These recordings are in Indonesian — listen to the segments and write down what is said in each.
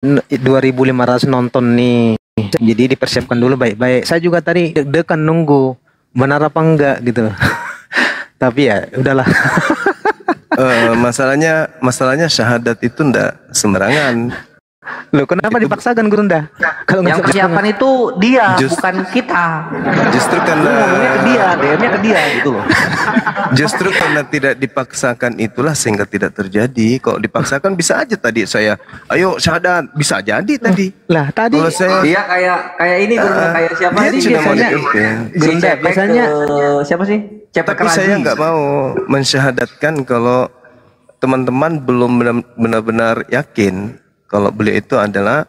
2.500 nonton nih. Jadi dipersiapkan dulu baik-baik. Saya juga tadi deg-degan nunggu benar apa enggak gitu. Tapi ya udahlah. Masalahnya syahadat itu enggak sembarangan. Loh, kenapa dipaksakan Gurunda? Kalau yang persiapan itu dia, bukan kita. Justru karena ngomongnya ke dia, DM-nya ke dia gitu loh. Justru karena tidak dipaksakan itulah sehingga tidak terjadi. Kalau dipaksakan bisa aja tadi saya, ayo syahadat, bisa jadi tadi. Lah tadi kalau saya, dia kayak ini Gurunda, kayak siapa sih biasanya? Gurunda biasanya siapa sih? Tapi saya nggak mau mensyahadatkan kalau teman-teman belum benar-benar yakin kalau beliau itu adalah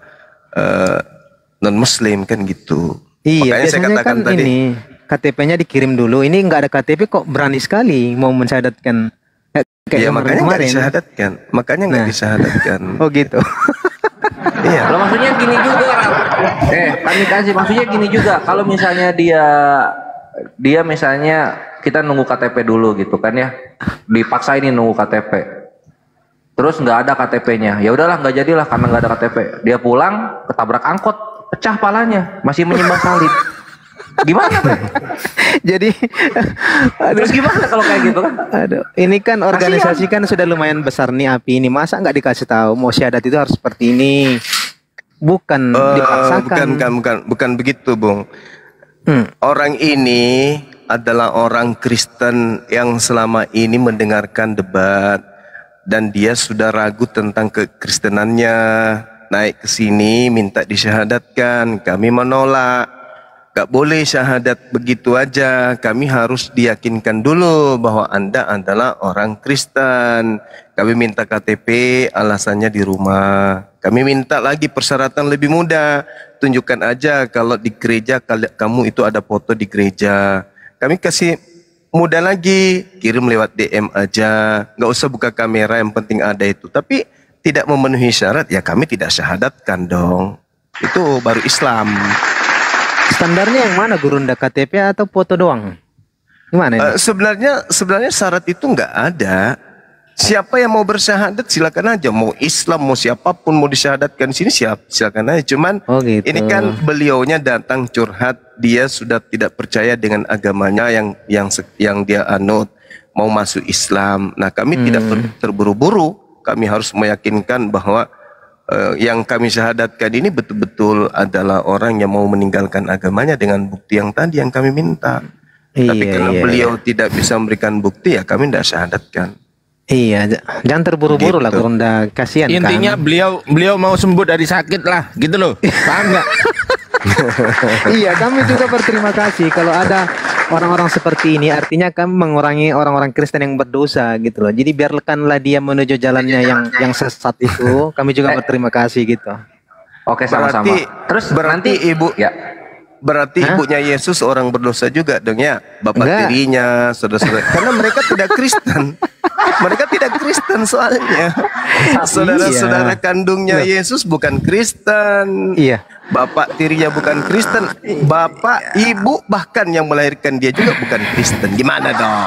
non Muslim kan gitu. Iya, makanya saya katakan kan tadi ini KTP-nya dikirim dulu. Ini nggak ada KTP kok berani sekali mau mensyahadatkan. Iya, makanya nggak disyahadatkan. Makanya nggak disyahadatkan. Oh gitu. Iya. Kalau maksudnya gini juga, kami kasih maksudnya gini juga. Kalau misalnya dia misalnya kita nunggu KTP dulu gitu kan ya, dipaksa ini nunggu KTP. Terus nggak ada KTP-nya, ya udahlah nggak jadilah karena nggak ada KTP. Dia pulang ketabrak angkot, pecah palanya, masih menyembah salib. Gimana Bang? Jadi terus gimana kalau kayak gitu kan? Aduh, ini kan organisasi kan sudah lumayan besar nih API ini, masa nggak dikasih tahu mau syahadat itu harus seperti ini? Bukan dipaksakan. Bukan begitu, Bung. Orang ini adalah orang Kristen yang selama ini mendengarkan debat dan dia sudah ragu tentang kekristenannya, naik ke sini minta disyahadatkan. Kami menolak, gak boleh syahadat begitu aja. Kami harus diyakinkan dulu bahwa Anda adalah orang Kristen. Kami minta KTP, alasannya di rumah. Kami minta lagi persyaratan lebih mudah. Tunjukkan aja kalau di gereja kamu itu ada foto di gereja. Kami kasih mudah lagi, kirim lewat DM aja, nggak usah buka kamera, yang penting ada itu. Tapi tidak memenuhi syarat, ya kami tidak syahadatkan dong. Itu baru Islam. Standarnya yang mana Gurunda, KTP atau foto doang? Gimana ini? Sebenarnya syarat itu nggak ada. Siapa yang mau bersyahadat silakan aja, mau Islam mau siapapun mau disyahadatkan di sini silakan aja. Cuman gitu. Ini kan beliaunya datang curhat, dia sudah tidak percaya dengan agamanya yang dia anut, mau masuk Islam. Nah, kami tidak terburu-buru, kami harus meyakinkan bahwa yang kami syahadatkan ini betul-betul adalah orang yang mau meninggalkan agamanya dengan bukti yang tadi yang kami minta. Tapi karena beliau tidak bisa memberikan bukti, ya kami tidak syahadatkan. Iya, jangan terburu-buru gitu lah Gurunda, kasihan kan. Intinya beliau mau sembuh dari sakit lah, gitu loh. Paham nggak? Iya, kami juga berterima kasih kalau ada orang-orang seperti ini. Artinya kami mengurangi orang-orang Kristen yang berdosa gitu loh. Jadi biarkanlah dia menuju jalannya yang sesat itu. Kami juga berterima kasih gitu. Oke, sama-sama. Terus berarti ibu ya. Berarti ibunya Yesus orang berdosa juga dong ya, bapak tirinya, saudara-saudara. Karena mereka tidak Kristen. Mereka tidak Kristen soalnya. Saudara-saudara kandungnya Yesus bukan Kristen. Iya. Bapak tirinya bukan Kristen. Bapak, ibu bahkan yang melahirkan dia juga bukan Kristen. Gimana dong?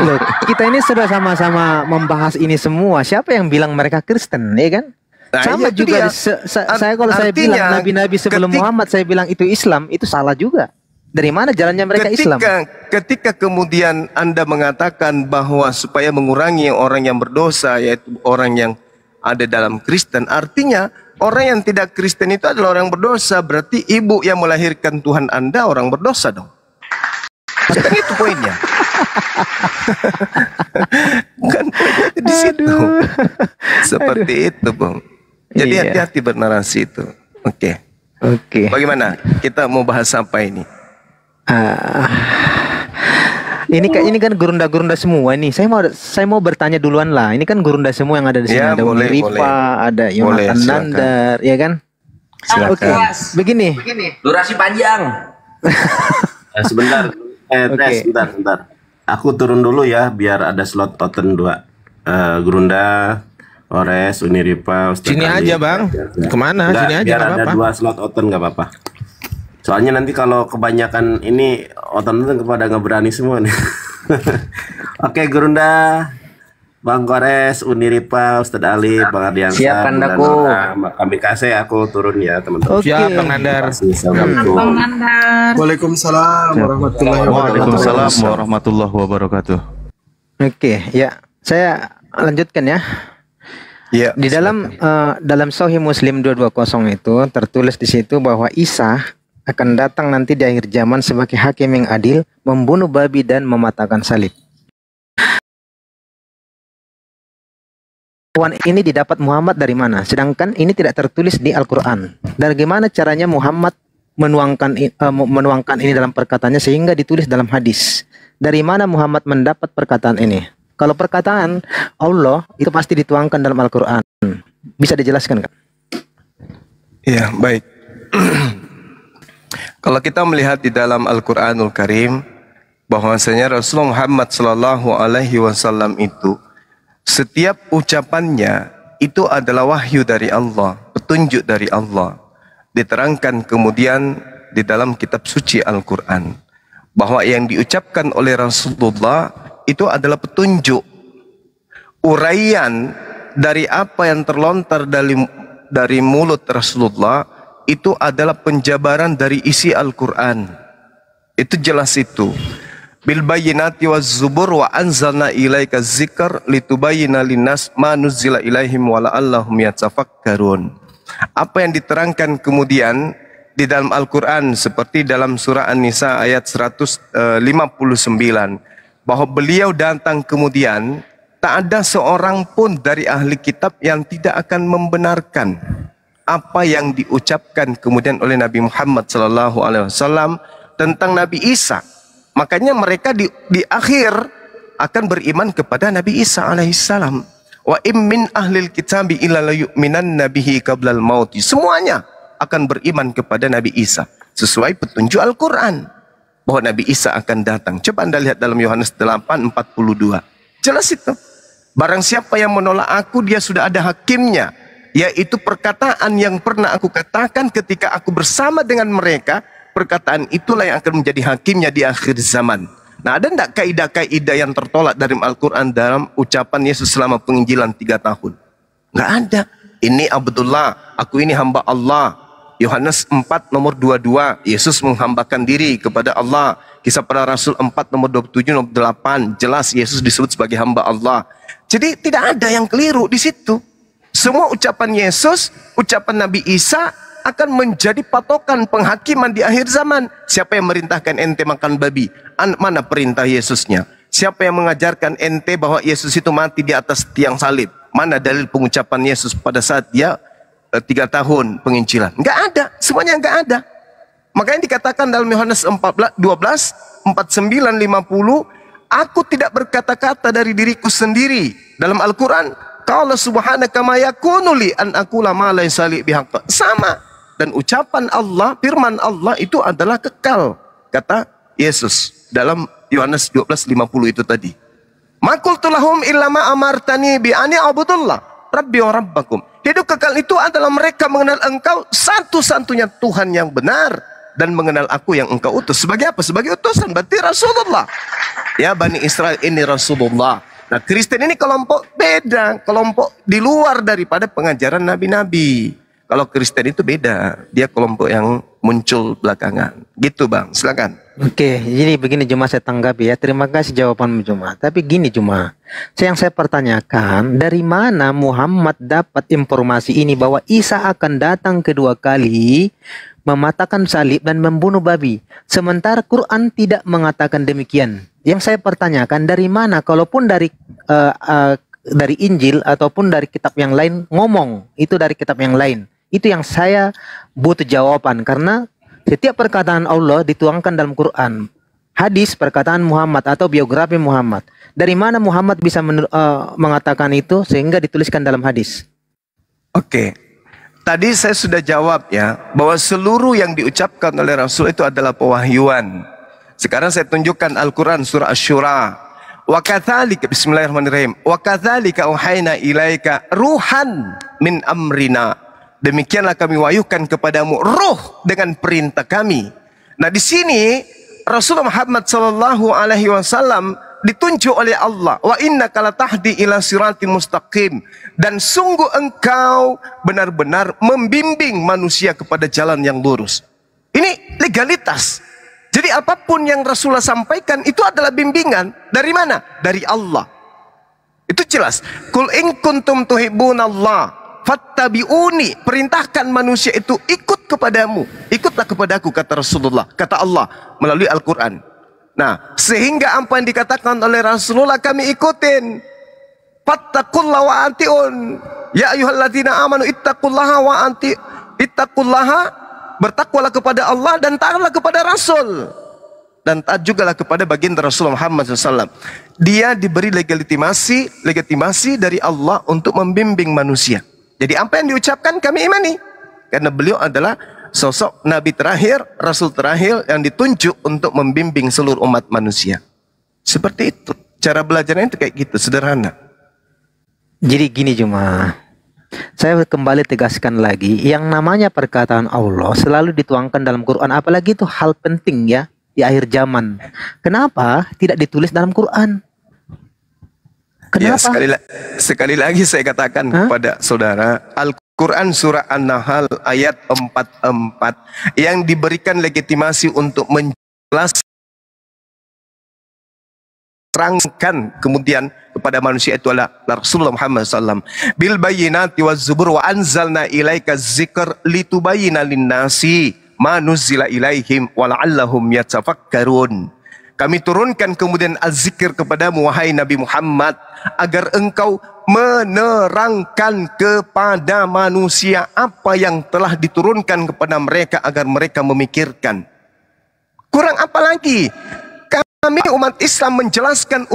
Loh, kita ini sudah sama-sama membahas ini semua. Siapa yang bilang mereka Kristen, ya kan? Nah, sama juga saya bilang nabi-nabi sebelum Muhammad saya bilang itu Islam, itu salah juga. Dari mana jalannya mereka Islam? Ketika kemudian Anda mengatakan bahwa supaya mengurangi orang yang berdosa, yaitu orang yang ada dalam Kristen, artinya orang yang tidak Kristen itu adalah orang berdosa. Berarti ibu yang melahirkan Tuhan Anda orang berdosa dong. Kan itu poinnya. Kan poinnya di situ. Seperti itu, Bang. Jadi hati-hati bernarasi itu. Oke. Bagaimana? Kita mau bahas apa ini? Ini kan gurunda-gurunda semua nih. Saya mau bertanya duluan lah. Ini kan gurunda semua yang ada di sini. Ya, ada Rifa, ada Yonatan Nandar, ya kan? Silakan. Begini. Durasi panjang. Sebentar. Sebentar. Aku turun dulu ya biar ada slot toten 2. Gurunda, Ores, Uniripa, Ustaz sini Ali. Aja Bang. Kemana? Enggak, sini aja biar gak ada apa-apa. 2 slot oten nggak apa-apa. Soalnya nanti kalau kebanyakan ini oten kepada nggak berani semua nih. Oke, Gurunda Bang Kores, Uniripa, Ustadz Ali, Bang Ardiansa, Siap, Kandaku. kami kasih aku turun ya teman-teman. Oke. Siap, Bang Nandar. Assalamualaikum. Waalaikumsalam warahmatullahi wabarakatuh. Waalaikumsalam warahmatullahi wabarakatuh. Oke, ya. Saya lanjutkan ya. Ya, Di dalam Sahih Muslim 220 itu tertulis di situ bahwa Isa akan datang nanti di akhir zaman sebagai hakim yang adil, membunuh babi dan mematahkan salib. Ini didapat Muhammad dari mana? Sedangkan ini tidak tertulis di Al-Quran. Dan bagaimana caranya Muhammad menuangkan ini dalam perkataannya sehingga ditulis dalam hadis? Dari mana Muhammad mendapat perkataan ini? Kalau perkataan Allah itu pasti dituangkan dalam Al-Quran. Bisa dijelaskan, Kak? ya, baik. Kalau kita melihat di dalam Al-Quranul Karim, bahwasanya Rasulullah Muhammad SAW itu setiap ucapannya itu adalah wahyu dari Allah, petunjuk dari Allah. Diterangkan kemudian di dalam kitab suci Al-Quran bahwa yang diucapkan oleh Rasulullah itu adalah petunjuk, uraian dari apa yang terlontar dari mulut Rasulullah itu adalah penjabaran dari isi Al-Quran. Itu jelas itu. Bil bayyinati waz zubur wa anzalna ilaika dzikr litubayyana linnas ma nuzila ilaihim wa la'allahum yatafakkarun. Apa yang diterangkan kemudian di dalam Al-Quran seperti dalam surah An-Nisa ayat 159 bahwa beliau datang kemudian tak ada seorang pun dari ahli kitab yang tidak akan membenarkan apa yang diucapkan kemudian oleh Nabi Muhammad SAW tentang Nabi Isa. Makanya mereka di akhir akan beriman kepada Nabi Isa alaihissalam. Wa min ahlil kitabi illa la yu'minan nabihi qablal mauti. Semuanya akan beriman kepada Nabi Isa sesuai petunjuk Al-Quran bahwa Nabi Isa akan datang. Coba Anda lihat dalam Yohanes 8:42. Jelas itu. Barang siapa yang menolak aku, dia sudah ada hakimnya, yaitu perkataan yang pernah aku katakan ketika aku bersama dengan mereka. Perkataan itulah yang akan menjadi hakimnya di akhir zaman. Nah, ada enggak kaidah-kaidah yang tertolak dari Al-Quran dalam ucapan Yesus selama penginjilan 3 tahun? Enggak ada. Ini Abdullah, aku ini hamba Allah. Yohanes 4 nomor 22, Yesus menghambakan diri kepada Allah. Kisah para Rasul 4 nomor 27 nomor 8, jelas Yesus disebut sebagai hamba Allah. Jadi tidak ada yang keliru di situ. Semua ucapan Yesus, ucapan Nabi Isa akan menjadi patokan penghakiman di akhir zaman. Siapa yang merintahkan ente makan babi? Mana perintah Yesusnya? Siapa yang mengajarkan ente bahwa Yesus itu mati di atas tiang salib? Mana dalil pengucapan Yesus pada saat dia 3 tahun penginjilan? Enggak ada, semuanya enggak ada. Makanya dikatakan dalam Yohanes 12, 49, 50, aku tidak berkata-kata dari diriku sendiri. Dalam Al-Quran, qala subhanaka ma yakunu li an aqula ma laysa li bihaqq. Sama. Dan ucapan Allah, firman Allah itu adalah kekal, kata Yesus dalam Yohanes 12:50 itu tadi. Ma qultu lahum illa ma amartani bi ani abudullah rabbi wa rabbakum. Hidup kekal itu adalah mereka mengenal engkau satu-satunya Tuhan yang benar dan mengenal aku yang engkau utus. Sebagai apa? Sebagai utusan, berarti Rasulullah. Ya, Bani Israel ini Rasulullah. Nah, Kristen ini kelompok beda, kelompok di luar daripada pengajaran nabi-nabi. Kalau Kristen itu beda, dia kelompok yang muncul belakangan. Gitu Bang, silakan. Oke, jadi begini Juma, saya tanggapi ya. Terima kasih jawaban Juma. Tapi gini Juma, yang saya pertanyakan, dari mana Muhammad dapat informasi ini bahwa Isa akan datang kedua kali, mematahkan salib dan membunuh babi? Sementara Quran tidak mengatakan demikian. Yang saya pertanyakan, dari mana? Kalaupun dari Injil ataupun dari kitab yang lain ngomong, itu dari kitab yang lain. Itu yang saya butuh jawaban, karena setiap perkataan Allah dituangkan dalam Quran. Hadis perkataan Muhammad atau biografi Muhammad. Dari mana Muhammad bisa mengatakan itu sehingga dituliskan dalam hadis? Oke. Tadi saya sudah jawab ya, bahwa seluruh yang diucapkan oleh Rasul itu adalah pewahyuan. Sekarang saya tunjukkan Al-Quran surah Asy-Syura. Wa kadzalika, bismillahirrahmanirrahim. Wa kadzalika auhayna ilaika ruhan min amrina. Demikianlah kami wahyukan kepadamu ruh dengan perintah kami. Nah, di sini Rasulullah Muhammad SAW ditunjuk oleh Allah. Wa innaka latahdi ila siratim mustaqim. Dan sungguh engkau benar-benar membimbing manusia kepada jalan yang lurus. Ini legalitas. Jadi apapun yang Rasulullah sampaikan itu adalah bimbingan. Dari mana? Dari Allah. Itu jelas. Kul in kuntum tuhibbunallah fattabi'uni. Perintahkan manusia itu ikut kepadamu. Ikutlah kepadaku, kata Rasulullah. Kata Allah melalui Al-Quran. Nah, sehingga apa yang dikatakan oleh Rasulullah kami ikutin. Fattaqullaha wa ati'un. Ya ayyuhalladzina amanu ittaqullaha wa ittaqullaha. Bertakwalah kepada Allah dan taatlah kepada Rasul. Dan taat jugalah kepada baginda Rasulullah Muhammad SAW. Dia diberi legitimasi dari Allah untuk membimbing manusia. Jadi apa yang diucapkan kami imani. Karena beliau adalah sosok Nabi terakhir, Rasul terakhir yang ditunjuk untuk membimbing seluruh umat manusia. Seperti itu. Cara belajarnya itu kayak gitu, sederhana. Jadi gini cuma, saya kembali tegaskan lagi, yang namanya perkataan Allah selalu dituangkan dalam Quran, apalagi itu hal penting ya di akhir zaman. Kenapa tidak ditulis dalam Quran? Kenapa? Ya, sekali lagi saya katakan kepada saudara, Al-Quran surah An-Nahl ayat 44 yang diberikan legitimasi untuk menjelaskan terangkan kemudian kepada manusia itu adalah Rasulullah Muhammad SAW. Bil bayyinati waz zubur wa anzalna ilaika dzikr litubayyana lin-nasi ma nuzila ilaihim wa la'allahum yatafakkarun. Kami turunkan kemudian az-zikr kepadamu wahai Nabi Muhammad agar engkau menerangkan kepada manusia apa yang telah diturunkan kepada mereka agar mereka memikirkan. Kurang apa lagi? Kami umat Islam menjelaskan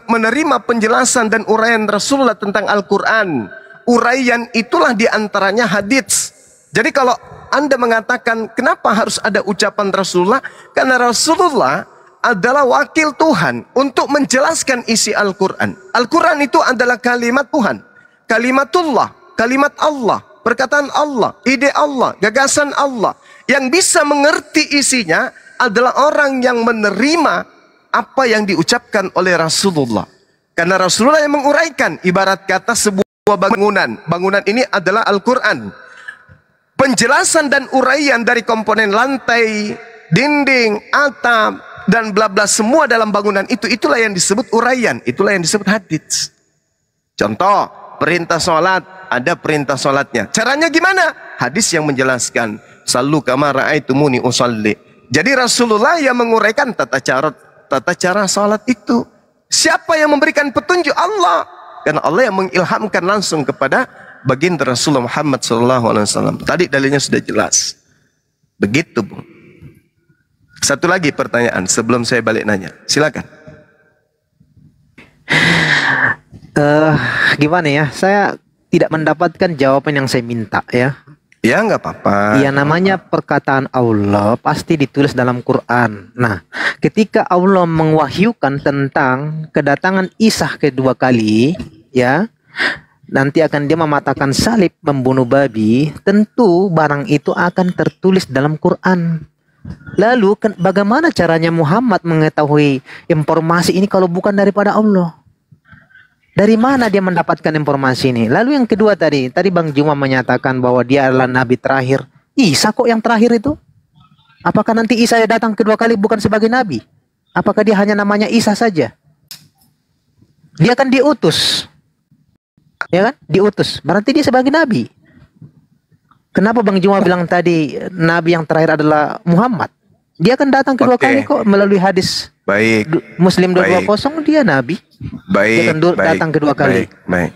menerima penjelasan dan uraian Rasulullah tentang Al-Quran. Uraian itulah diantaranya hadits. Jadi kalau Anda mengatakan kenapa harus ada ucapan Rasulullah? Karena Rasulullah adalah wakil Tuhan untuk menjelaskan isi Al-Quran. Al-Quran itu adalah kalimat Tuhan. Kalimatullah, kalimat Allah, perkataan Allah, ide Allah, gagasan Allah. Yang bisa mengerti isinya adalah orang yang menerima apa yang diucapkan oleh Rasulullah. Karena Rasulullah yang menguraikan, ibarat kata sebuah bangunan. Bangunan ini adalah Al-Quran. Penjelasan dan uraian dari komponen lantai, dinding, atap, dan bla bla semua dalam bangunan itu, itulah yang disebut uraian, itulah yang disebut hadits. Contoh, perintah sholat, ada perintah sholatnya. Caranya gimana? Hadis yang menjelaskan. Sallu kama ra'aitumuni usalli. Jadi Rasulullah yang menguraikan tata cara salat itu. Siapa yang memberikan petunjuk? Allah. Karena Allah yang mengilhamkan langsung kepada baginda Rasulullah Muhammad SAW. Tadi dalilnya sudah jelas. Begitu, Bu. Satu lagi pertanyaan sebelum saya balik nanya. Silakan. Gimana ya? Saya tidak mendapatkan jawaban yang saya minta ya. Ya nggak apa-apa. Ya namanya perkataan Allah pasti ditulis dalam Quran. Nah, ketika Allah mengwahyukan tentang kedatangan Isa kedua kali, ya, nanti akan dia mematahkan salib, membunuh babi, tentu barang itu akan tertulis dalam Quran. Lalu bagaimana caranya Muhammad mengetahui informasi ini kalau bukan daripada Allah? Dari mana dia mendapatkan informasi ini? Lalu yang kedua tadi Bang Juma menyatakan bahwa dia adalah nabi terakhir. Isa kok yang terakhir itu? Apakah nanti Isa datang kedua kali bukan sebagai nabi? Apakah dia hanya namanya Isa saja? Dia kan diutus. Ya kan? Diutus. Berarti dia sebagai nabi. Kenapa Bang Juma bilang tadi nabi yang terakhir adalah Muhammad? Dia akan datang kedua kali kok melalui hadis. Baik. Muslim 220 dia nabi. Baik. Dia datang kedua kali.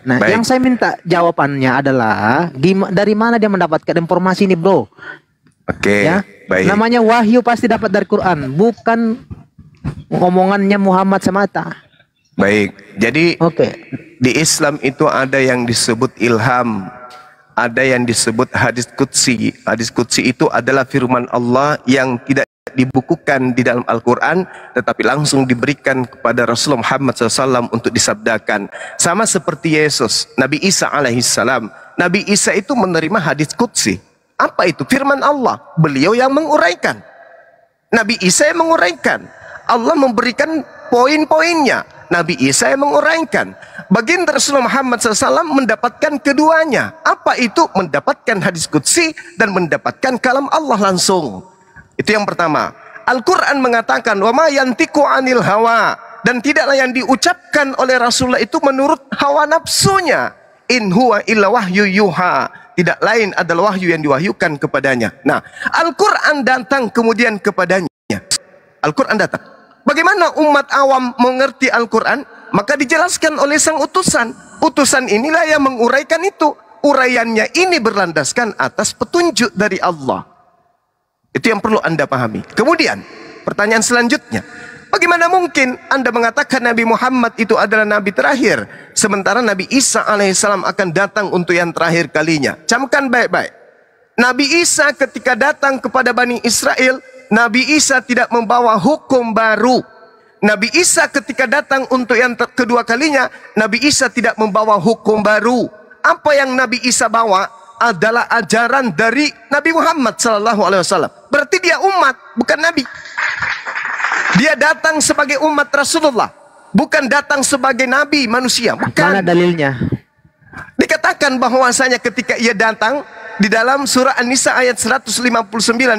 Nah, yang saya minta jawabannya adalah dari mana dia mendapatkan informasi ini, Bro? Oke. Ya? Baik. Namanya wahyu pasti dapat dari Quran, bukan ngomongannya Muhammad semata. Baik. Jadi di Islam itu ada yang disebut ilham, ada yang disebut hadis qudsi. Hadis qudsi itu adalah firman Allah yang tidak dibukukan di dalam Al-Quran tetapi langsung diberikan kepada Rasulullah Muhammad SAW untuk disabdakan. Sama seperti Yesus, Nabi Isa alaihissalam. Nabi Isa itu menerima hadis qudsi. Apa itu? Firman Allah. Beliau yang menguraikan. Nabi Isa yang menguraikan. Allah memberikan poin-poinnya. Nabi Isa yang menguraikan. Baginda Rasulullah Muhammad SAW mendapatkan keduanya. Apa itu? Mendapatkan hadis qudsi dan mendapatkan kalam Allah langsung. Itu yang pertama. Al-Quran mengatakan, wa ma yantiqu anil hawa, dan tidaklah yang diucapkan oleh Rasulullah itu menurut hawa nafsunya. In huwa illa wahyu yuha. Tidak lain adalah wahyu yang diwahyukan kepadanya. Nah, Al-Quran datang kemudian kepadanya. Al-Quran datang. Bagaimana umat awam mengerti Al-Quran? Maka dijelaskan oleh sang utusan. Utusan inilah yang menguraikan itu. Uraiannya ini berlandaskan atas petunjuk dari Allah. Itu yang perlu Anda pahami. Kemudian, pertanyaan selanjutnya. Bagaimana mungkin Anda mengatakan Nabi Muhammad itu adalah Nabi terakhir, sementara Nabi Isa alaihissalam akan datang untuk yang terakhir kalinya? Camkan baik-baik. Nabi Isa ketika datang kepada Bani Israel, Nabi Isa tidak membawa hukum baru. Nabi Isa ketika datang untuk yang kedua kalinya, Nabi Isa tidak membawa hukum baru. Apa yang Nabi Isa bawa adalah ajaran dari Nabi Muhammad SAW. Berarti dia umat, bukan Nabi. Dia datang sebagai umat Rasulullah, bukan datang sebagai Nabi manusia. Bukan. Mana dalilnya? Dikatakan bahwasanya ketika ia datang di dalam surah An-Nisa ayat 159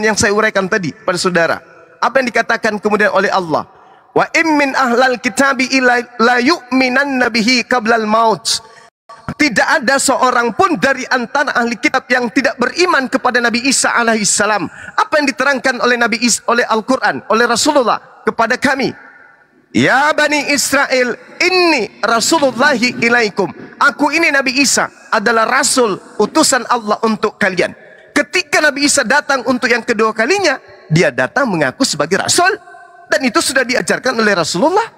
yang saya uraikan tadi pada saudara. Apa yang dikatakan kemudian oleh Allah? Wa immin ahlal kitabi illa la yu'minanna bihi qablal maut. Tidak ada seorang pun dari antara ahli kitab yang tidak beriman kepada Nabi Isa alaihissalam. Apa yang diterangkan oleh Nabi Isa, oleh Al-Quran, oleh Rasulullah kepada kami? Ya Bani Israel, inni Rasulullahi ilaikum. Aku ini Nabi Isa adalah Rasul, utusan Allah untuk kalian. Ketika Nabi Isa datang untuk yang kedua kalinya, dia datang mengaku sebagai Rasul. Dan itu sudah diajarkan oleh Rasulullah.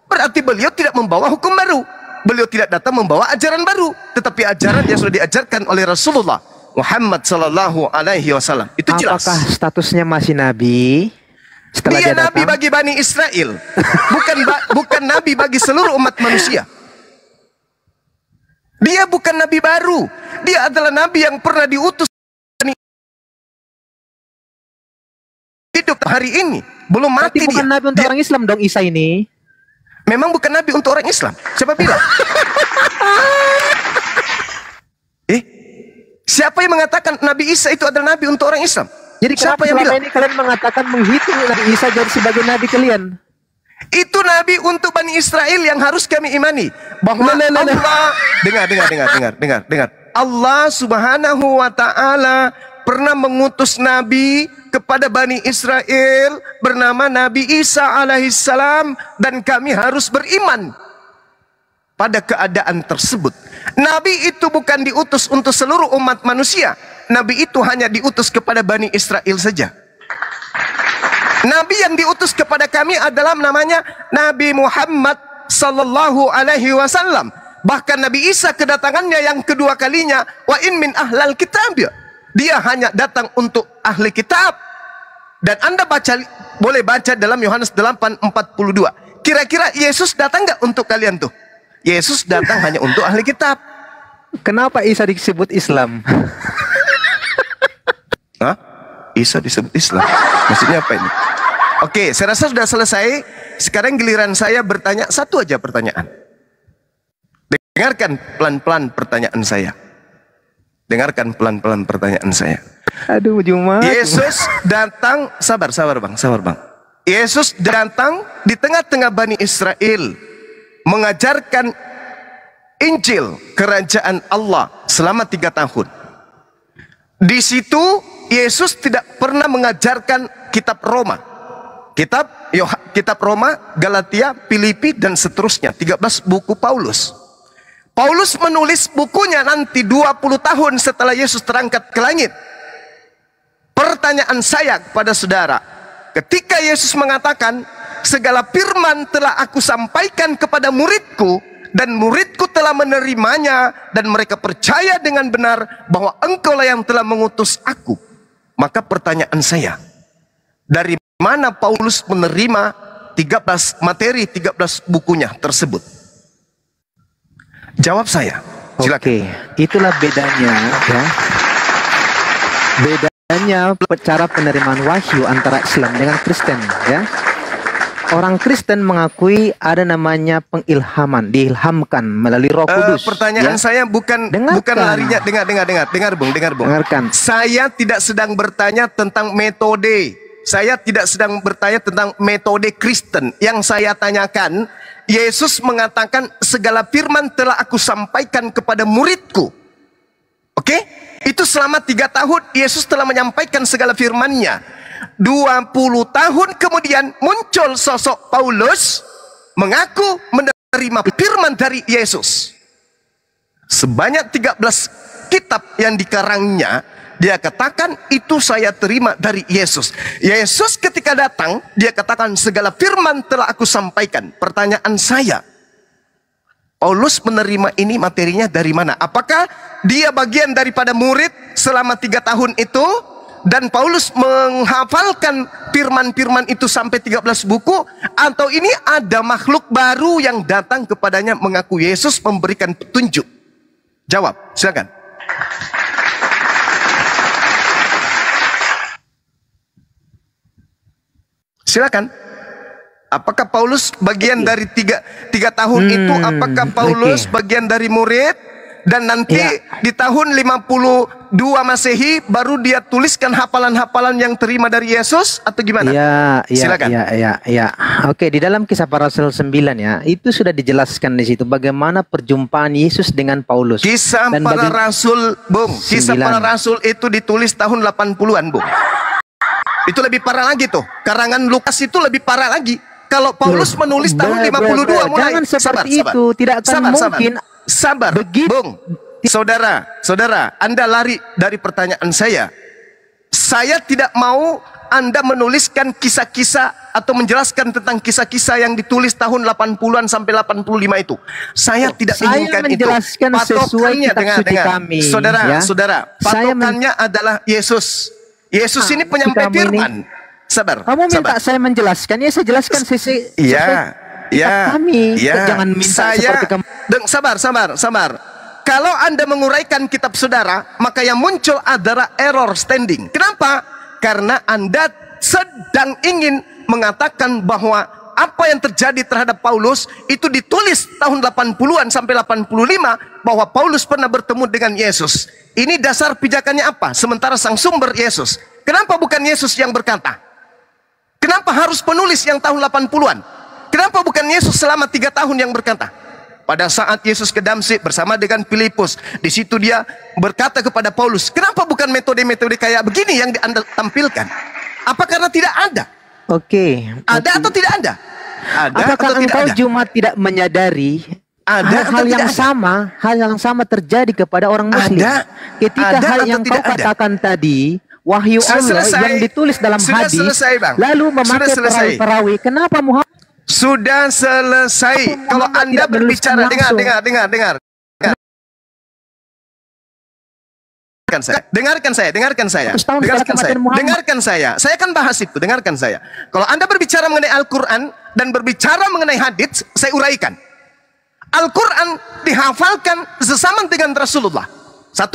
Berarti beliau tidak membawa hukum baru. Beliau tidak datang membawa ajaran baru. Tetapi ajaran yang sudah diajarkan oleh Rasulullah Muhammad SAW. Itu jelas. Apakah statusnya masih Nabi? Setelah dia Nabi bagi Bani Israel, bukan Nabi bagi seluruh umat manusia. Dia bukan Nabi baru. Dia adalah Nabi yang pernah diutus hidup hari ini. Belum mati. Berarti bukan Nabi untuk orang Islam dong Isa ini. Memang bukan Nabi untuk orang Islam. Siapa bilang? Siapa yang mengatakan Nabi Isa itu adalah Nabi untuk orang Islam? Jadi siapa yang bilang? Ini kalian mengatakan menghitung Nabi Isa jadi sebagai Nabi kalian? Itu Nabi untuk Bani Israel yang harus kami imani. Bahwa Allah, dengar. Allah Subhanahu wa Ta'ala pernah mengutus Nabi kepada Bani Israel bernama Nabi Isa alaihissalam, dan kami harus beriman pada keadaan tersebut. Nabi itu bukan diutus untuk seluruh umat manusia. Nabi itu hanya diutus kepada Bani Israel saja. Nabi yang diutus kepada kami adalah namanya Nabi Muhammad sallallahu alaihi wasallam. Bahkan Nabi Isa kedatangannya yang kedua kalinya, wa in min ahlal kitab, dia hanya datang untuk ahli kitab. Dan Anda boleh baca dalam Yohanes 8:42. Kira-kira Yesus datang nggak untuk kalian tuh? Yesus datang hanya untuk ahli kitab. Kenapa Isa disebut Islam? Hah? Isa disebut Islam? Maksudnya apa ini? Oke, saya rasa sudah selesai. Sekarang giliran saya bertanya satu aja pertanyaan. Dengarkan pelan-pelan pertanyaan saya. Dengarkan pelan-pelan pertanyaan saya. Aduh, Jumat. Yesus datang, sabar bang. Yesus datang di tengah-tengah Bani Israel, mengajarkan Injil kerajaan Allah selama 3 tahun. Di situ Yesus tidak pernah mengajarkan kitab Roma. Kitab Roma, Galatia, Filipi, dan seterusnya. 13 buku Paulus. Paulus menulis bukunya nanti 20 tahun setelah Yesus terangkat ke langit. Pertanyaan saya kepada saudara, ketika Yesus mengatakan, segala firman telah aku sampaikan kepada muridku, dan muridku telah menerimanya, dan mereka percaya dengan benar bahwa engkaulah yang telah mengutus aku. Maka pertanyaan saya, dari mana Paulus menerima 13 bukunya tersebut? Jawab saya, silakan. Oke, itulah bedanya ya. Bedanya cara penerimaan wahyu antara Islam dengan Kristen ya. orang Kristen mengakui ada namanya pengilhaman, diilhamkan melalui Roh Kudus. Pertanyaan saya bukan larinya, dengar Bung. Dengarkan. Saya tidak sedang bertanya tentang metode. Saya tidak sedang bertanya tentang metode Kristen. Yang saya tanyakan, Yesus mengatakan segala firman telah aku sampaikan kepada muridku. Oke? Itu selama 3 tahun Yesus telah menyampaikan segala firman-Nya. 20 tahun kemudian muncul sosok Paulus mengaku menerima firman dari Yesus. Sebanyak 13 kitab yang dikarangnya, dia katakan itu saya terima dari Yesus. Yesus ketika datang, dia katakan segala firman telah aku sampaikan. Pertanyaan saya, Paulus menerima ini materinya dari mana? Apakah dia bagian daripada murid selama 3 tahun itu? Dan Paulus menghafalkan firman-firman itu sampai 13 buku, atau ini ada makhluk baru yang datang kepadanya mengaku Yesus, memberikan petunjuk? Jawab, silakan. Silakan. Apakah Paulus bagian dari tiga tahun itu? Apakah Paulus bagian dari murid? Dan nanti di tahun 52 Masehi baru dia tuliskan hafalan-hafalan yang terima dari Yesus, atau gimana? Silakan. Oke, di dalam Kisah Para Rasul 9 ya, itu sudah dijelaskan di situ bagaimana perjumpaan Yesus dengan Paulus. Kisah Para Rasul, Bung. Kisah Para Rasul itu ditulis tahun 80-an, Bung. Itu lebih parah lagi tuh. Karangan Lukas itu lebih parah lagi. Kalau Paulus menulis tahun 52 mulai. Jangan seperti itu, tidak akan mungkin. Sabar, Bung. Saudara, Anda lari dari pertanyaan saya. Saya tidak mau Anda menuliskan kisah-kisah atau menjelaskan tentang kisah-kisah yang ditulis tahun 80-an sampai 85 itu. Saya tidak inginkan itu. Patokannya, dengar. Saudara, patokannya adalah Yesus. Yesus ini penyampai firman. Sabar. Kamu minta saya menjelaskan, ya saya jelaskan sisi. Jangan minta seperti kamu. Sabar. Kalau Anda menguraikan kitab saudara, maka yang muncul adalah error standing. Kenapa? Karena Anda sedang ingin mengatakan bahwa apa yang terjadi terhadap Paulus itu ditulis tahun 80-an sampai 85, bahwa Paulus pernah bertemu dengan Yesus. Ini dasar pijakannya apa? Sementara sang sumber Yesus. Kenapa bukan Yesus yang berkata? Kenapa harus penulis yang tahun 80-an? Kenapa bukan Yesus selama 3 tahun yang berkata? Pada saat Yesus ke Damsik bersama dengan Filipus, di situ dia berkata kepada Paulus, kenapa bukan metode-metode kayak begini yang Anda tampilkan? Apa karena tidak ada? Ada atau tidak ada? Apakah engkau cuma tidak menyadari hal yang sama terjadi kepada orang Muslim? Ketika hal yang kau katakan tadi, wahyu Allah yang ditulis dalam hadis, lalu memakai perawi, kenapa Muhammad? Sudah selesai. Kalau Anda berbicara, dengar. Dengarkan saya. Saya akan bahas itu. Dengarkan saya. Kalau Anda berbicara mengenai Al-Quran dan berbicara mengenai hadits, saya uraikan. Al-Quran dihafalkan sesama dengan Rasulullah. 1.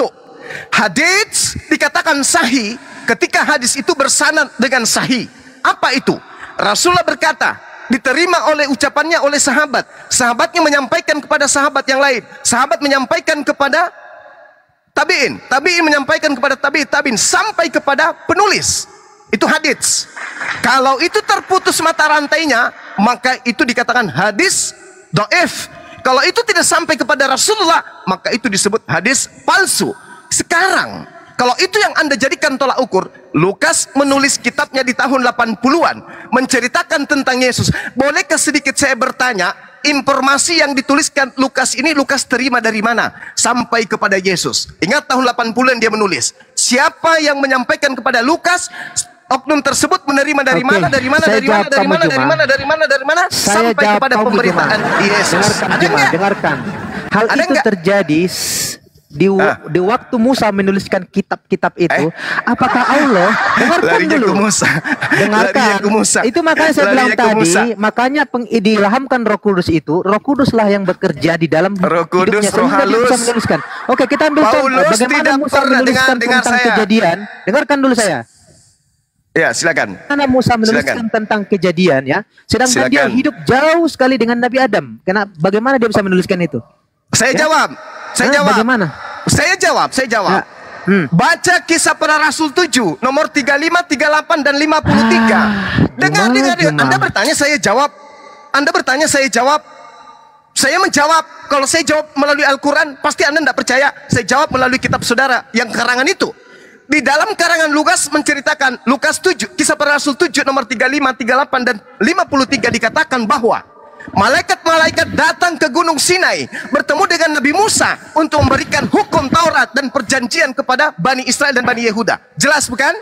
Hadits dikatakan sahih ketika hadis itu bersanad dengan sahih. Apa itu? Rasulullah berkata, diterima oleh ucapannya oleh sahabat. Sahabatnya menyampaikan kepada sahabat yang lain. Sahabat menyampaikan kepada tabi'in. Tabi'in menyampaikan kepada tabi'in sampai kepada penulis. Itu hadits. Kalau itu terputus mata rantainya, maka itu dikatakan hadis dhaif. Kalau itu tidak sampai kepada Rasulullah, maka itu disebut hadis palsu. Sekarang, kalau itu yang Anda jadikan tolak ukur, Lukas menulis kitabnya di tahun 80-an, menceritakan tentang Yesus. Bolehkah sedikit saya bertanya, informasi yang dituliskan Lukas ini, Lukas terima dari mana? Sampai kepada Yesus. Ingat tahun 80-an dia menulis. Siapa yang menyampaikan kepada Lukas, oknum tersebut menerima dari mana? Sampai kepada pemberitaan Yesus. Dengarkan. Hal itu terjadi di waktu Musa menuliskan kitab-kitab itu. Apakah Allah dengarkan Musa. Itu makanya saya bilang tadi, makanya diilhamkan Roh Kudus itu, Roh Kuduslah yang bekerja di dalam Roh Kudus, Roh halus. Menuliskan. Oke, kita ambil contoh bagaimana Musa menuliskan tentang kejadian. Dengarkan dulu saya. Ya, silakan. Karena Musa menuliskan tentang kejadian ya, sedangkan dia hidup jauh sekali dengan Nabi Adam. Bagaimana dia bisa menuliskan itu? Saya jawab. Bagaimana? Saya jawab. Ya. Baca Kisah Para Rasul 7 nomor 35, 38 dan 53. Dengar. Anda bertanya saya jawab. Saya menjawab. Kalau saya jawab melalui Al-Quran, pasti Anda tidak percaya. Saya jawab melalui kitab saudara yang karangan itu. Di dalam karangan Lukas menceritakan, Lukas 7, Kisah Para Rasul 7 nomor 35, 38 dan 53 dikatakan bahwa malaikat-malaikat datang ke Gunung Sinai bertemu dengan Nabi Musa untuk memberikan hukum Taurat dan perjanjian kepada Bani Israel dan Bani Yehuda. Jelas bukan?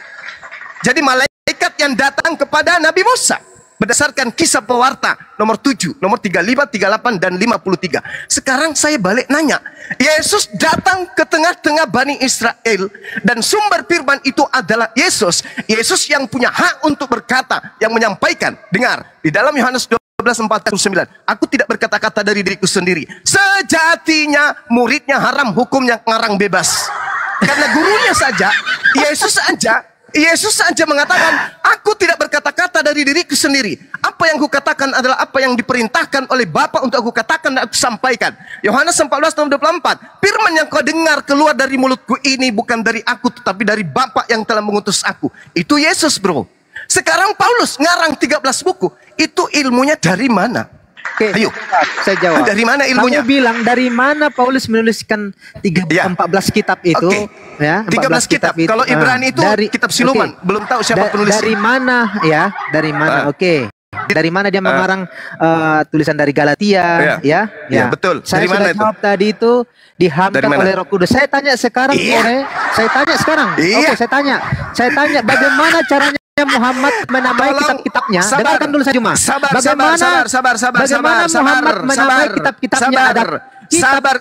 Jadi malaikat yang datang kepada Nabi Musa berdasarkan Kisah Pewarta nomor 7, nomor 35, 38 dan 53. Sekarang saya balik nanya, Yesus datang ke tengah-tengah Bani Israel dan sumber firman itu adalah Yesus. Yesus yang punya hak untuk berkata, yang menyampaikan. Dengar, di dalam Yohanes 12:49, aku tidak berkata-kata dari diriku sendiri. Sejatinya muridnya haram, hukumnya ngarang bebas. Karena gurunya saja, Yesus saja mengatakan, aku tidak berkata-kata dari diriku sendiri. Apa yang kukatakan adalah apa yang diperintahkan oleh Bapa untuk aku katakan dan aku sampaikan. Yohanes 14:24, firman yang kau dengar keluar dari mulutku ini bukan dari aku, tetapi dari Bapa yang telah mengutus aku. Itu Yesus, bro. Sekarang Paulus ngarang 13 buku. Itu ilmunya dari mana? Oke, ayo saya jawab. Dari mana ilmunya? Kamu bilang dari mana Paulus menuliskan 14 kitab itu? Ya, 13 kitab. itu. Kalau Ibrani itu kitab siluman. Belum tahu siapa penulisnya. Dari mana ya? Dari mana? Dari mana dia mengarang tulisan dari Galatia? Ya, betul. Saya dari mana sudah jawab tadi itu dihamkan oleh Roh Kudus. Saya tanya sekarang, Saya tanya bagaimana caranya Muhammad menamai kitab-kitabnya? Dengarkan dulu saya cuma. Bagaimana Muhammad menamai kitab-kitabnya? Sabar,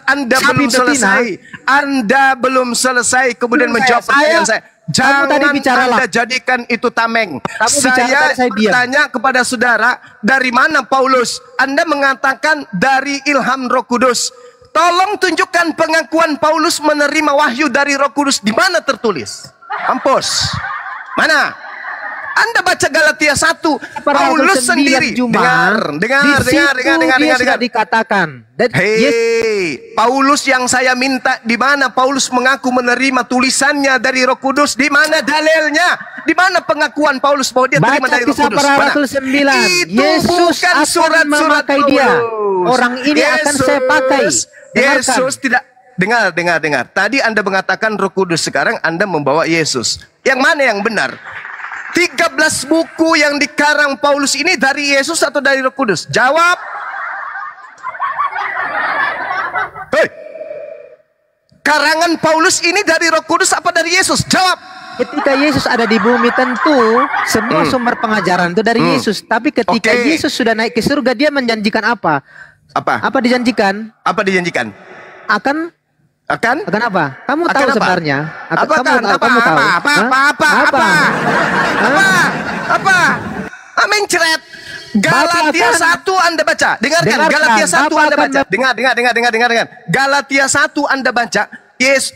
Anda belum selesai kemudian menjawab pertanyaan saya. Jangan Anda jadikan itu tameng. Saya bertanya kepada saudara, dari mana Paulus? Anda mengatakan dari ilham Roh Kudus. Tolong tunjukkan pengakuan Paulus menerima wahyu dari Roh Kudus. Di mana tertulis? Kampus. Mana? Anda baca Galatia 1, Paulus sendiri. Dengar. Dikatakan. Paulus yang saya minta, di mana Paulus mengaku menerima tulisannya dari Roh Kudus? Di mana dalilnya? Di mana pengakuan Paulus bahwa dia terima dari Roh Kudus? Itu Yesus bukan surat-surat dia. Orang ini akan saya pakai. Yesus tidak. Dengar. Tadi Anda mengatakan Roh Kudus, sekarang Anda membawa Yesus. Yang mana yang benar? 13 buku yang dikarang Paulus ini dari Yesus atau dari Roh Kudus? Jawab. Hei. Karangan Paulus ini dari Roh Kudus apa dari Yesus? Jawab. Ketika Yesus ada di bumi tentu semua sumber pengajaran itu dari Yesus. Tapi ketika Yesus sudah naik ke surga, dia menjanjikan apa? Apa dijanjikan? Akan apa? Kamu tahu sebenarnya? Apa? Mencret. Galatia 1 Anda baca. Dengarkan. Galatia 1 Anda baca. Dengar. Galatia 1 Anda baca.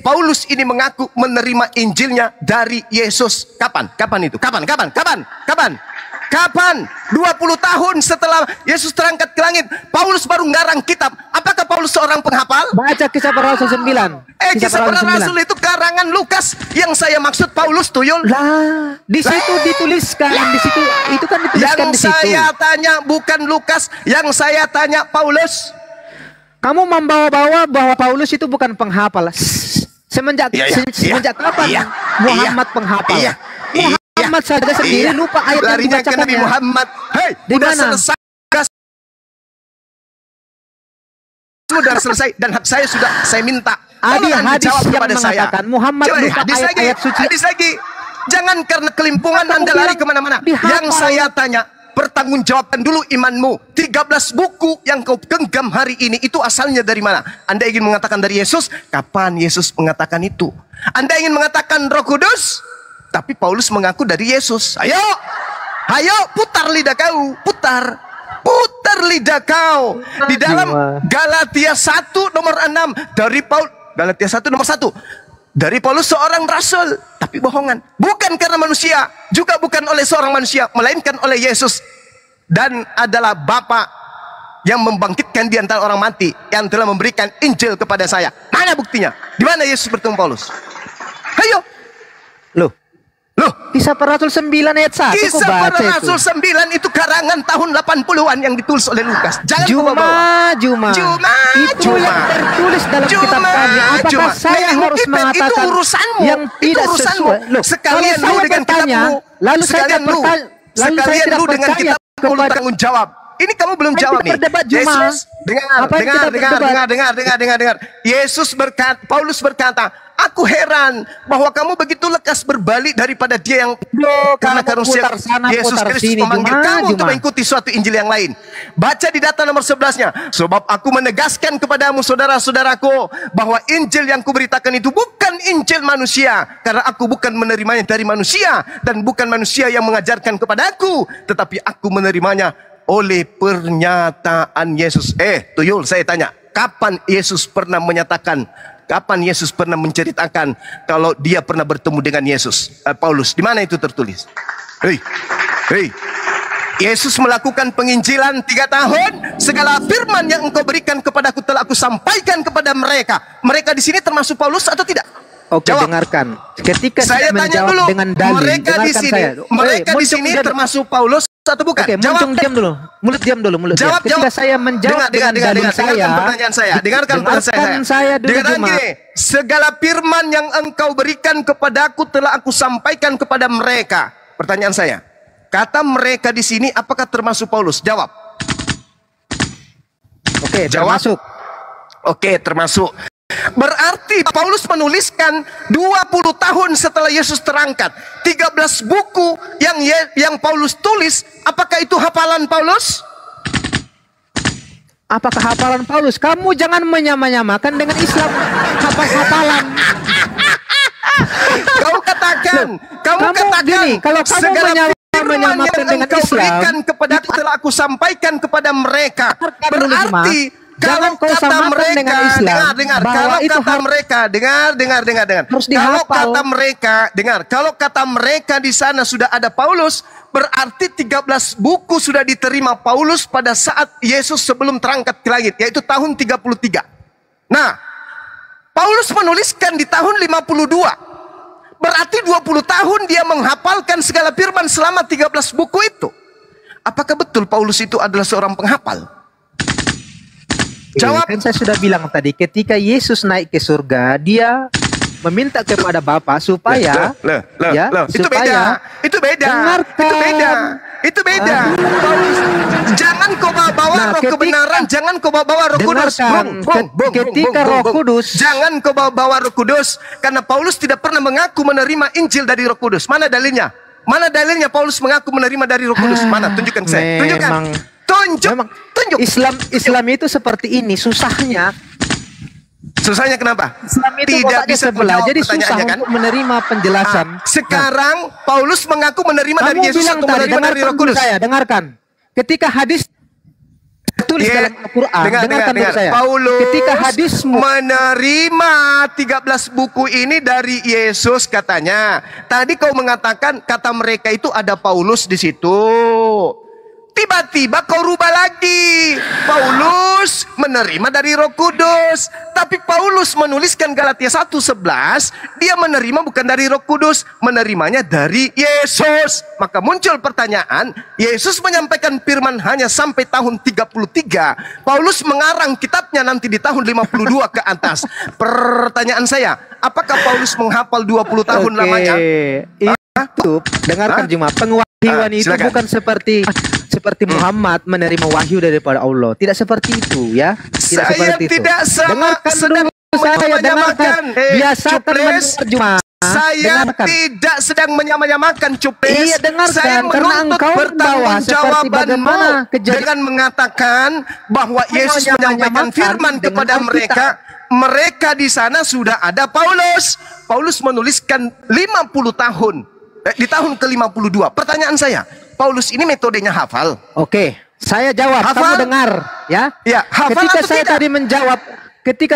Paulus ini mengaku menerima Injilnya dari Yesus. Kapan? Kapan? 20 tahun setelah Yesus terangkat ke langit, Paulus baru ngarang kitab. Apakah Paulus seorang penghafal? Baca Kisah Para Rasul 9. Kisah Para Rasul itu karangan Lukas. Yang saya maksud Paulus, tuyul. Lah, di situ dituliskan. Di situ itu kan dituliskan di situ. Yang saya tanya bukan Lukas, yang saya tanya Paulus. Kamu membawa-bawa bahwa Paulus itu bukan penghafal. Semenjak kapan Muhammad penghafal? Muhammad saja sendiri lupa ayat yang dibacakannya. Nabi Muhammad. Sudah selesai dan hak saya sudah saya minta. Hadis yang mengatakan Muhammad lupa ayat suci. Hadis lagi. Jangan karena kelimpungan Anda lari kemana-mana. Yang saya tanya, pertanggungjawabkan dulu imanmu. 13 buku yang kau genggam hari ini itu asalnya dari mana? Anda ingin mengatakan dari Yesus? Kapan Yesus mengatakan itu? Anda ingin mengatakan Roh Kudus? Tapi Paulus mengaku dari Yesus. Ayo, putar lidah kau, putar lidah kau. Di dalam Galatia 1 nomor 6 dari Galatia 1 nomor 1. Dari Paulus seorang rasul, tapi tetapi bohongan. Bukan karena manusia, juga bukan oleh seorang manusia, melainkan oleh Yesus. Dan adalah Bapa yang membangkitkan di antara orang mati, yang telah memberikan Injil kepada saya. Mana buktinya? Di mana Yesus bertemu Paulus? Ayo. Loh, Kisah Para Rasul 9 ayat 1 Kisah Para Rasul 9 itu karangan tahun 80-an yang ditulis oleh Lukas. Jangan kau bawa. Juma. Itu yang tertulis dalam kitab kami. Apakah saya harus mengatakan itu urusanmu, yang tidak sesuai? Loh, sekalian lu dengan kitabmu, lalu saya tidak percaya, lalu saya tidak dengan percaya kitabmu lu tanggung jawab. Ini kamu belum jawab nih. Yesus, dengar. Yesus berkata, Paulus berkata, aku heran bahwa kamu begitu lekas berbalik daripada dia yang karena karunia Yesus Kristus memanggil kamu untuk mengikuti suatu Injil yang lain. Baca di data nomor 11-nya. Sebab aku menegaskan kepadamu saudara-saudaraku bahwa Injil yang kuberitakan itu bukan Injil manusia, karena aku bukan menerimanya dari manusia dan bukan manusia yang mengajarkan kepadaku, tetapi aku menerimanya oleh pernyataan Yesus. Tuyul, saya tanya, kapan Yesus pernah menyatakan, kapan Yesus pernah menceritakan kalau dia pernah bertemu dengan Yesus, Paulus? Di mana itu tertulis? Hei, Yesus melakukan penginjilan 3 tahun. Segala firman yang engkau berikan kepadaku telah aku sampaikan kepada mereka. Mereka di sini termasuk Paulus atau tidak? Oke, jawab. Dengarkan. Ketika saya tanya dulu, dengan dalil, mereka di sini, di sini termasuk Paulus atau bukan? Oke, jawab. Diam dulu. Mulut diam. Ketika saya menjawab dengan dalil saya, pertanyaan saya. Dengarkan pertanyaan saya. Dengarkan gini, segala firman yang engkau berikan kepadaku telah aku sampaikan kepada mereka. Pertanyaan saya, kata mereka di sini apakah termasuk Paulus? Jawab. Oke, termasuk. Oke, termasuk. Berarti Paulus menuliskan 20 tahun setelah Yesus terangkat 13 buku yang Paulus tulis. Apakah itu hafalan Paulus? Apakah hafalan Paulus? Kamu jangan menyamakan dengan Islam hafalan. Kamu katakan gini, kalau kamu menyamakan dengan Islam, kepadaku telah aku sampaikan kepada mereka. Berarti kalau kata mereka, kalau kata mereka di sana sudah ada Paulus, berarti 13 buku sudah diterima Paulus pada saat Yesus sebelum terangkat ke langit, yaitu tahun 33. Nah, Paulus menuliskan di tahun 52. Berarti 20 tahun dia menghafalkan segala firman selama 13 buku itu. Apakah betul Paulus itu adalah seorang penghafal? Jawab. Kan saya sudah bilang tadi, ketika Yesus naik ke surga, dia meminta kepada Bapa supaya itu beda. Jangan kau bawa roh kebenaran, jangan kau bawa roh kudus. Ketika roh kudus, jangan kau bawa roh kudus, karena Paulus tidak pernah mengaku menerima Injil dari roh kudus. Mana dalilnya? Mana dalilnya Paulus mengaku menerima dari roh kudus? Mana? Tunjukkan saya. Tunjuk. Islam itu seperti ini susahnya. Susahnya kenapa? Islam itu tidak bisa sebelah, jadi susah kan? Untuk menerima penjelasan. Sekarang Paulus mengaku menerima dari Yesus atau menerima dari Roh Kudus? Saya dengarkan. Ketika hadis tulis dalam Al-Quran, dengarkan dulu saya. Paulus ketika hadis menerima 13 buku ini dari Yesus katanya. Tadi kau mengatakan kata mereka itu ada Paulus di situ. Tiba-tiba kau rubah lagi. Paulus menerima dari Roh Kudus. Tapi Paulus menuliskan Galatia 1:11, dia menerima bukan dari Roh Kudus, menerimanya dari Yesus. Maka muncul pertanyaan, Yesus menyampaikan firman hanya sampai tahun 33. Paulus mengarang kitabnya nanti di tahun 52 ke atas. Pertanyaan saya, apakah Paulus menghafal 20 tahun lamanya? Itu dengarkan cuma pengwahyuan itu silakan. Bukan seperti Muhammad menerima wahyu daripada Allah. Tidak seperti itu ya. Tidak dengarkan dulu saya dengarkan. Biasakan menerjemah. Saya tidak sedang menyamakan Cupres. Iya, dengarkan. Saya menuntut pertanggungjawabanmu dengan mengatakan bahwa Yesus menyampaikan firman kepada mereka. Mereka di sana sudah ada Paulus. Paulus menuliskan 50 tahun. Di tahun ke-52. Pertanyaan saya, Paulus ini metodenya hafal? Oke, saya jawab. Hafal? Kamu dengar, ya? Ya, hafal ketika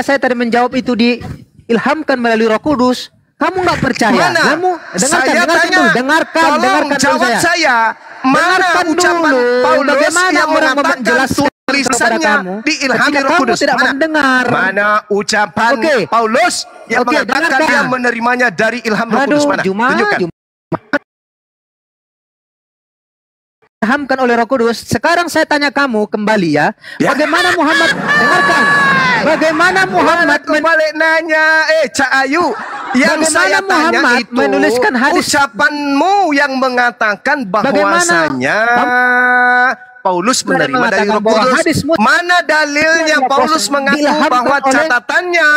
saya tadi menjawab itu diilhamkan melalui Roh Kudus. Kamu nggak percaya? Mana? Kamu Saya tanya, tolong jawab saya. Mana ucapan Paulus yang mengatakan tulisannya diilhami Roh Kudus? Mana ucapan Paulus yang mengatakan dia menerimanya dari ilham Roh Kudus? Mana? Tunjukkan. Diilhamkan oleh Roh Kudus. Sekarang saya tanya kamu kembali ya. Bagaimana Muhammad, dengarkan. Bagaimana Muhammad balik nanya, Cak Ayu, yang saya tanya itu menuliskan hadis. Ucapanmu yang mengatakan bahwasanya Paulus menerima dari Roh Kudus. Mana dalilnya Paulus mengaku bahwa catatannya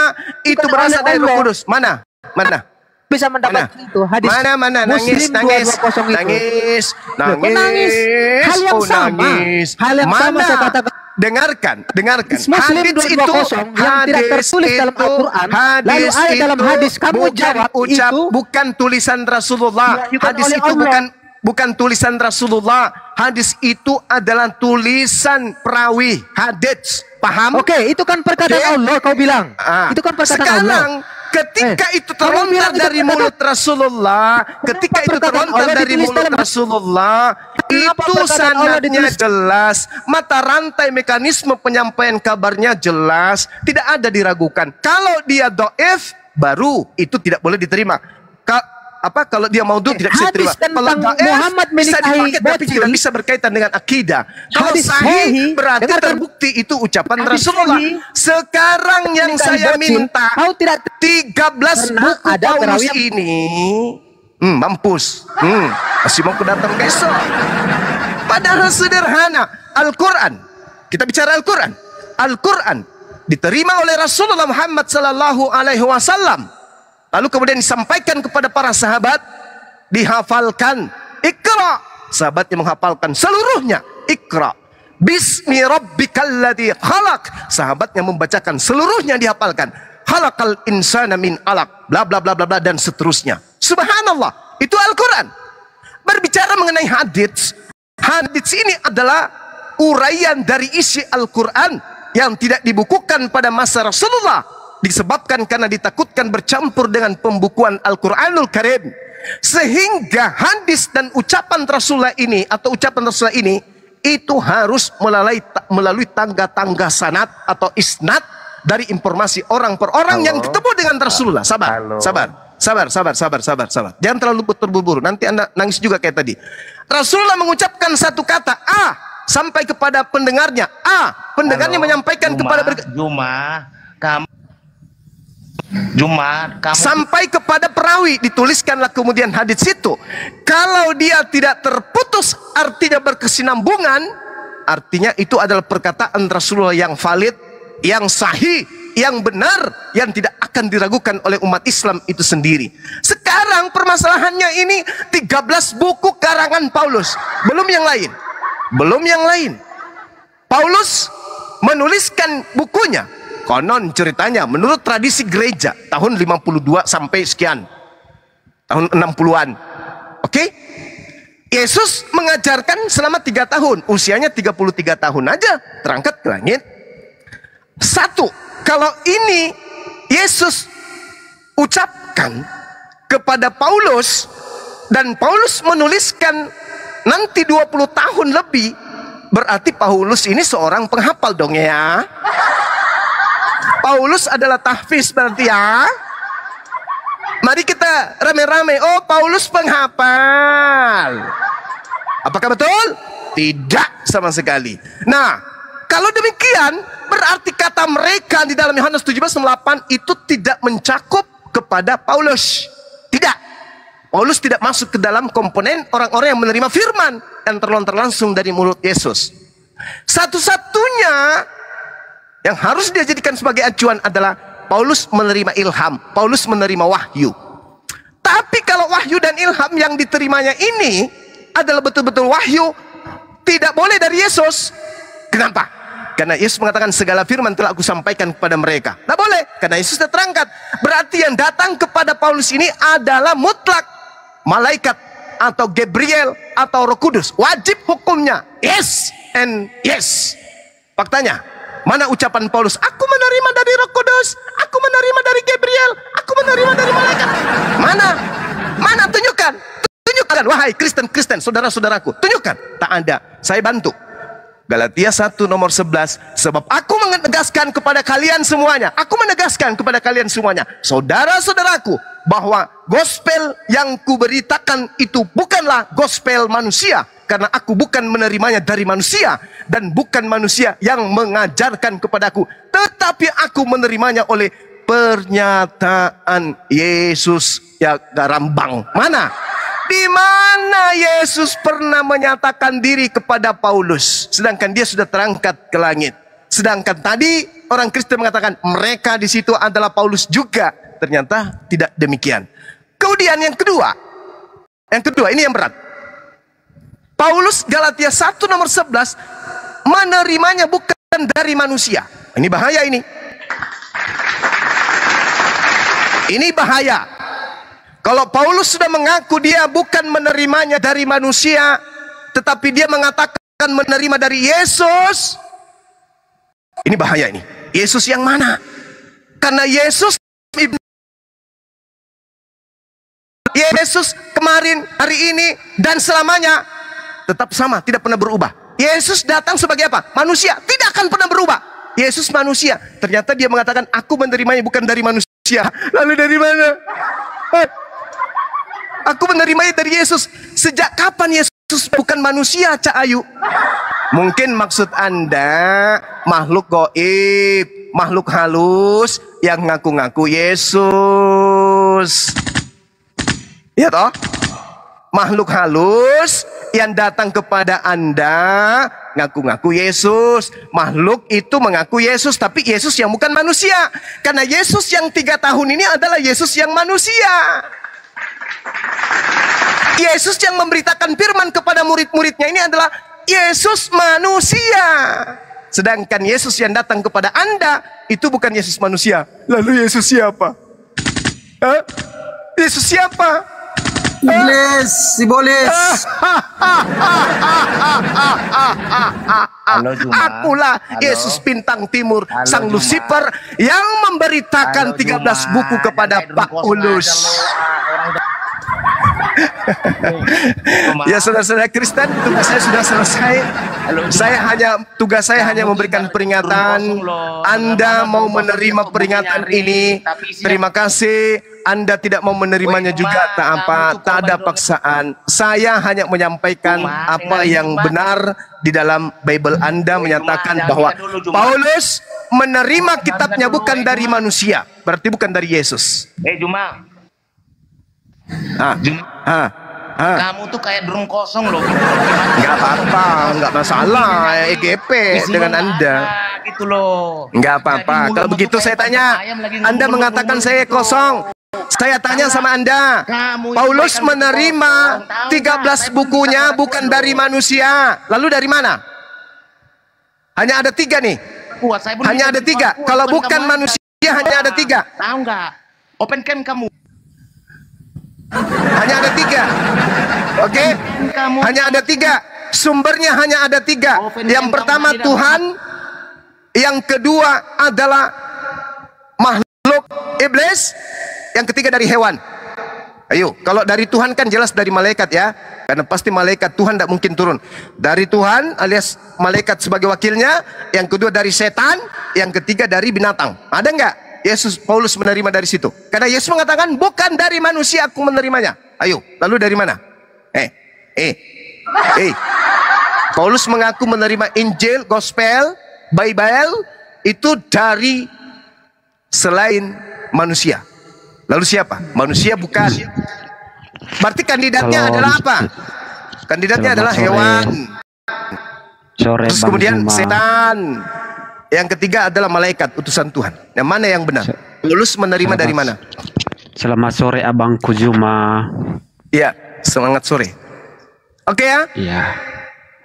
itu berasal dari Roh Kudus? Mana? Mana? Bisa mendapat itu hadis. Mana? Nangis. Hal yang sama. Hal yang sama saya katakan. Dengarkan. Muslim Hadis itu yang tidak tertulis dalam Al-Quran, lalu ada dalam hadis, kamu jawab itu bukan tulisan Rasulullah. Hadis itu bukan tulisan Rasulullah. Hadis itu adalah tulisan perawi hadits. Paham? Oke, itu kan perkataan Allah, kau bilang. Itu kan perkataan Allah. Ketika itu terlontar dari mulut Rasulullah, ketika itu terlontar dari mulut Rasulullah, itu sanadnya jelas, mata rantai mekanisme penyampaian kabarnya jelas, tidak ada diragukan. Kalau dia dhaif, baru itu tidak boleh diterima. Kalau dia maudhu tidak bisa diterima. Kalau Muhammad bisa dipakai tapi tidak bisa berkaitan dengan akidah. Kalau sahih berarti terbukti itu ucapan Rasulullah. Sekarang yang saya minta 13 buku Paulus ini mampus. Masih mau datang besok. Padahal sederhana. Al-Quran. Kita bicara Al-Quran. Al-Quran diterima oleh Rasulullah Muhammad sallallahu alaihi wasallam. Lalu kemudian disampaikan kepada para sahabat, dihafalkan. Iqra. Sahabatnya menghafalkan seluruhnya. Iqra. Bismi rabbikal ladzi khalaq. Sahabatnya membacakan seluruhnya, dihafalkan. Khalaqal insana min alaq. Bla bla bla bla bla dan seterusnya. Subhanallah. Itu Al-Quran. Berbicara mengenai hadits. Hadits ini adalah uraian dari isi Al-Quran yang tidak dibukukan pada masa Rasulullah. Disebabkan karena ditakutkan bercampur dengan pembukuan Al-Quranul Karim. Sehingga hadis dan ucapan Rasulullah ini atau ucapan Rasulullah ini itu harus melalui tangga-tangga sanad atau isnad dari informasi orang per orang yang ketemu dengan Rasulullah. Sabar. Jangan terlalu terburu-buru. Nanti Anda nangis juga kayak tadi. Rasulullah mengucapkan satu kata A sampai kepada pendengarnya. Pendengarnya menyampaikan kepada sampai kepada perawi, dituliskanlah kemudian hadis itu. Kalau dia tidak terputus, artinya berkesinambungan, artinya itu adalah perkataan Rasulullah yang valid, yang sahih, yang benar, yang tidak akan diragukan oleh umat Islam itu sendiri. Sekarang permasalahannya ini 13 buku karangan Paulus, belum yang lain. Paulus menuliskan bukunya. Konon ceritanya menurut tradisi gereja tahun 52 sampai sekian. Tahun 60-an. Oke? Yesus mengajarkan selama 3 tahun. Usianya 33 tahun aja terangkat ke langit. Satu, kalau ini Yesus ucapkan kepada Paulus dan Paulus menuliskan nanti 20 tahun lebih, berarti Paulus ini seorang penghafal dong ya. Paulus adalah tahfiz berarti ya. Mari kita rame-rame. Oh, Paulus penghafal. Apakah betul? Tidak sama sekali. Nah, kalau demikian berarti kata mereka di dalam Yohanes 17:8 itu tidak mencakup kepada Paulus. Tidak. Paulus tidak masuk ke dalam komponen orang-orang yang menerima firman yang terlontar langsung dari mulut Yesus. Satu-satunya yang harus dia jadikan sebagai acuan adalah Paulus menerima ilham, Paulus menerima wahyu. Tapi kalau wahyu dan ilham yang diterimanya ini adalah betul-betul wahyu, tidak boleh dari Yesus. Kenapa? Karena Yesus mengatakan segala firman telah aku sampaikan kepada mereka. Tidak boleh, karena Yesus sudah terangkat. Berarti yang datang kepada Paulus ini adalah mutlak malaikat atau Gabriel atau Roh Kudus. Wajib hukumnya yes and yes. Faktanya, mana ucapan Paulus? Aku menerima dari Roh Kudus, aku menerima dari Gabriel, aku menerima dari malaikat. Mana? Mana? Tunjukkan. Tunjukkan, wahai Kristen, saudara-saudaraku. Tunjukkan. Tak ada. Saya bantu. Galatia 1 nomor 11. Sebab aku menegaskan kepada kalian semuanya. Aku menegaskan kepada kalian semuanya. Saudara-saudaraku. Bahwa gospel yang kuberitakan itu bukanlah gospel manusia. Karena aku bukan menerimanya dari manusia. Dan bukan manusia yang mengajarkan kepadaku. Tetapi aku menerimanya oleh pernyataan Yesus ya Rambang. Mana? Di mana Yesus pernah menyatakan diri kepada Paulus, sedangkan dia sudah terangkat ke langit. Sedangkan tadi orang Kristen mengatakan mereka di situ adalah Paulus juga. Ternyata tidak demikian. Kemudian yang kedua ini yang berat. Paulus Galatia 1 nomor 11 menerimanya bukan dari manusia. Ini bahaya ini. Ini bahaya. Kalau Paulus sudah mengaku dia bukan menerimanya dari manusia, tetapi dia mengatakan menerima dari Yesus. Ini bahaya ini. Yesus yang mana? Karena Yesus kemarin, hari ini, dan selamanya tetap sama, tidak pernah berubah. Yesus datang sebagai apa? Manusia, tidak akan pernah berubah. Yesus manusia. Ternyata dia mengatakan aku menerimanya bukan dari manusia. Lalu dari mana? Aku menerimanya dari Yesus. Sejak kapan Yesus bukan manusia, Cak Ayu? Mungkin maksud Anda makhluk gaib, makhluk halus yang ngaku-ngaku Yesus. Ya toh? Makhluk halus yang datang kepada Anda ngaku-ngaku Yesus. Makhluk itu mengaku Yesus, tapi Yesus yang bukan manusia. Karena Yesus yang 3 tahun ini adalah Yesus yang manusia. Yesus yang memberitakan firman kepada murid-muridnya ini adalah Yesus manusia. Sedangkan Yesus yang datang kepada Anda itu bukan Yesus manusia. Lalu Yesus siapa? Yesus siapa? Iblis, Sibolis. Akulah Yesus bintang timur, sang Lucifer yang memberitakan 13 buku kepada Paulus. Ya saudara-saudara Kristen, tugas saya sudah selesai. Tugas saya hanya memberikan peringatan. Anda mau menerima peringatan ini, terima kasih. Anda tidak mau menerimanya juga, tak ada paksaan. Saya hanya menyampaikan apa yang benar di dalam Bible. Anda menyatakan bahwa Paulus menerima kitabnya bukan dari manusia, berarti bukan dari Yesus. Juma. Kamu tuh kayak drum kosong loh. Nggak apa-apa, nggak masalah. EGP dengan Anda. Gitu loh. Nggak apa-apa. Kalau begitu saya tanya, Anda mengatakan saya kosong. Saya tanya sama Anda, Paulus menerima 13 bukunya bukan dari manusia. Lalu dari mana? Hanya ada 3 nih. Hanya ada 3. Kalau bukan manusia hanya ada 3. Tahu nggak? Open cam kamu. Hanya ada 3. Oke? Hanya ada 3. Sumbernya hanya ada 3. Yang pertama Tuhan. Yang kedua adalah makhluk iblis. Yang ketiga dari hewan. Ayo, kalau dari Tuhan kan jelas dari malaikat ya. Karena pasti malaikat, Tuhan tidak mungkin turun. Dari Tuhan alias malaikat sebagai wakilnya. Yang kedua dari setan. Yang ketiga dari binatang. Ada nggak Yesus Paulus menerima dari situ? Karena Yesus mengatakan bukan dari manusia aku menerimanya. Ayo, lalu dari mana? Paulus mengaku menerima Injil, Gospel, Bible itu dari selain manusia. Lalu siapa? Manusia bukan. Berarti kandidatnya adalah apa? Kandidatnya adalah hewan. Terus kemudian setan. Yang ketiga adalah malaikat, utusan Tuhan. Yang mana yang benar? Paulus menerima dari mana? Selamat sore Abang Kujuma. Iya, semangat sore. Oke ya? Iya.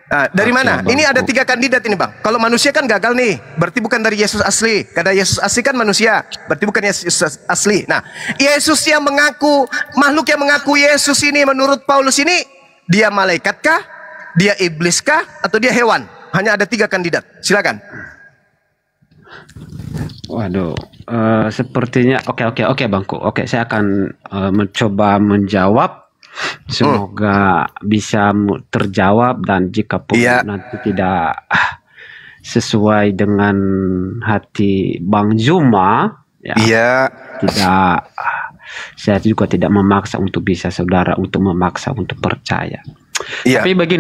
Nah, dari mana? Ini ada 3 kandidat ini bang. Kalau manusia kan gagal nih, berarti bukan dari Yesus asli. Karena Yesus asli kan manusia, berarti bukan Yesus asli. Nah, Yesus yang mengaku, makhluk yang mengaku Yesus ini menurut Paulus ini, dia malaikat kah? Dia iblis kah? Atau dia hewan? Hanya ada 3 kandidat. Silakan. Waduh, sepertinya oke Bangku. Oke, saya akan mencoba menjawab. Semoga bisa terjawab dan jika pun nanti tidak sesuai dengan hati Bang Zuma, tidak, saya juga tidak memaksa untuk bisa saudara untuk memaksa untuk percaya. Tapi begini.